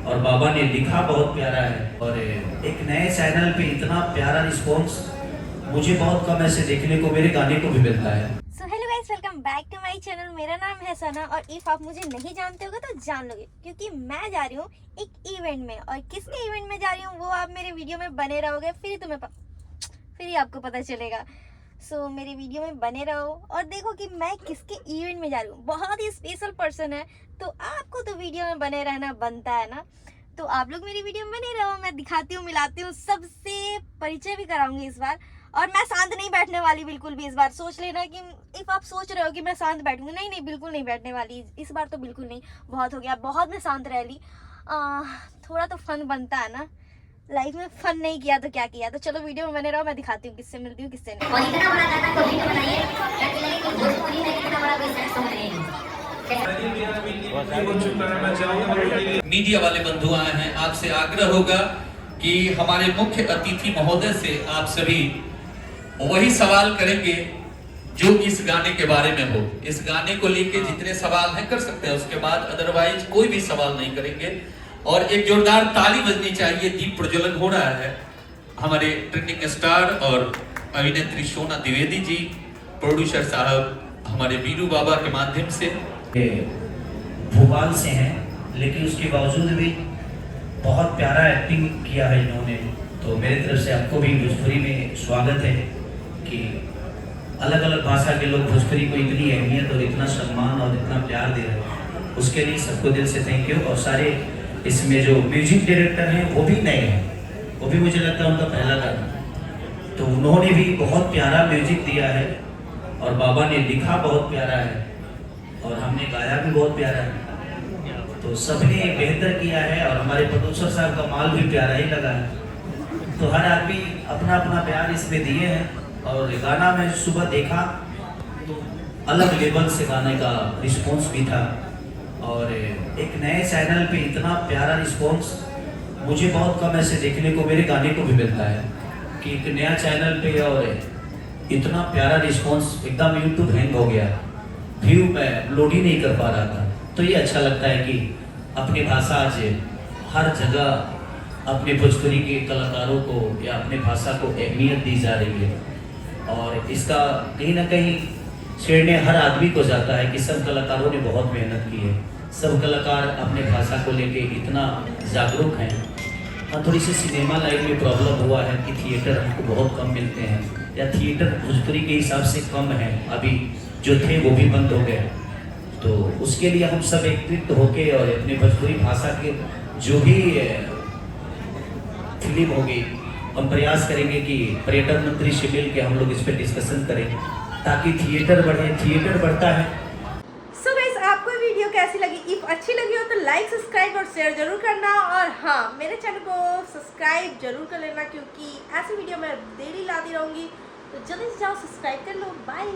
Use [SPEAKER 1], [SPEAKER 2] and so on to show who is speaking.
[SPEAKER 1] और बाबा ने लिखा बहुत प्यारा है। और एक नए चैनल पे इतना प्यारा रिस्पॉन्स मुझे बहुत कम ऐसे देखने को मेरे गाने को भी मिलता है।
[SPEAKER 2] So hello guys, welcome back to my channel. मेरा नाम है सना और इफ आप मुझे नहीं जानते होगे तो जान लोगे, क्योंकि मैं जा रही हूँ एक इवेंट में। और किसके इवेंट में जा रही हूँ वो आप मेरे वीडियो में बने रहोगे, फिर ही आपको पता चलेगा। सो मेरे वीडियो में बने रहो और देखो कि मैं किसके इवेंट में जा रही हूँ। बहुत ही स्पेशल पर्सन है, तो आपको तो वीडियो में बने रहना बनता है ना। तो आप लोग मेरी वीडियो में बने रहो, मैं दिखाती हूँ, मिलाती हूँ, सबसे परिचय भी कराऊंगी इस बार। और मैं शांत नहीं बैठने वाली बिल्कुल भी इस बार। सोच लेना कि इफ आप सोच रहे हो कि मैं शांत बैठूंगी, नहीं नहीं, बिल्कुल नहीं बैठने वाली इस बार, तो बिल्कुल नहीं। बहुत हो गया, बहुत मैं शांत रह ली। थोड़ा तो फन बनता है ना, लाइफ में फन नहीं किया तो क्या किया। तो चलो वीडियो में बने रहो, मैं दिखाती हूँ किससे मिलती हूँ किससे नहीं।
[SPEAKER 3] और इतना बड़ा गाना तो हिट बनाइए ताकि लगे कि भोजपुरी में इतना बड़ा कोई सेक्स सॉन्ग नहीं है।
[SPEAKER 4] मीडिया वाले बंधु आए हैं, आपसे आग्रह होगा कि हमारे मुख्य अतिथि महोदय से आप सभी वही सवाल करेंगे जो इस गाने के बारे में हो। इस गाने को लेके जितने सवाल हैं कर सकते हैं, उसके बाद अदरवाइज कोई भी सवाल नहीं करेंगे। और एक जोरदार ताली बजनी चाहिए। दीप प्रज्वलन हो रहा है। हमारे ट्रेंडिंग स्टार और अभिनेत्री सोना द्विवेदी जी, प्रोड्यूसर साहब हमारे बीरू बाबा के माध्यम से।
[SPEAKER 1] भोपाल से हैं, लेकिन उसके बावजूद भी बहुत प्यारा एक्टिंग किया है इन्होंने। तो मेरी तरफ से आपको भी भोजपुरी में स्वागत है कि अलग अलग भाषा के लोग भोजपुरी को इतनी अहमियत और इतना सम्मान और इतना प्यार दे रहे हैं, उसके लिए सबको दिल से थैंक यू। और सारे इसमें जो म्यूजिक डायरेक्टर हैं वो भी नए हैं, वो भी मुझे लगता है उनका पहला गाना, तो उन्होंने भी बहुत प्यारा म्यूजिक दिया है। और बाबा ने लिखा बहुत प्यारा है और हमने गाया भी बहुत प्यारा है। तो सबने बेहतर किया है और हमारे प्रोड्यूसर साहब का माल भी प्यारा ही लगा है। तो हर आदमी अपना अपना प्यार इसमें दिए हैं। और गाना में सुबह देखा तो अलग लेवल से गाने का रिस्पॉन्स भी था। और एक नए चैनल पे इतना प्यारा रिस्पॉन्स मुझे बहुत कम ऐसे देखने को मेरे गाने को भी मिलता है कि एक नया चैनल पे और इतना प्यारा रिस्पॉन्स। एकदम यूट्यूब हैंग हो गया, व्यू मैं लोड ही नहीं कर पा रहा था। तो ये अच्छा लगता है कि अपनी भाषा आज हर जगह अपने भोजपुरी के कलाकारों को या अपने भाषा को अहमियत दी जा रही है। और इसका कहीं ना कहीं छेड़ने हर आदमी को जाता है कि सब कलाकारों ने बहुत मेहनत की है। सब कलाकार अपने भाषा को लेके इतना जागरूक हैं। हाँ, थोड़ी सी सिनेमा लाइन में प्रॉब्लम हुआ है कि थिएटर हमको बहुत कम मिलते हैं, या थिएटर भोजपुरी के हिसाब से कम है, अभी जो थे वो भी बंद हो गए। तो उसके लिए हम सब एकत्रित होके और अपने भोजपुरी भाषा के जो भी फिल्म होगी, हम प्रयास करेंगे कि पर्यटन मंत्री से मिल के हम लोग इस पर डिस्कशन करें ताकि थिएटर बढ़े। थिएटर बढ़ता है।
[SPEAKER 2] सो गाइस, आपको वीडियो कैसी लगी? इफ अच्छी लगी हो तो लाइक, सब्सक्राइब और शेयर जरूर करना। और हाँ, मेरे चैनल को सब्सक्राइब जरूर कर लेना, क्योंकि ऐसी वीडियो मैं डेली लाती रहूँगी। तो जल्दी से जाओ, सब्सक्राइब कर लो। बाय।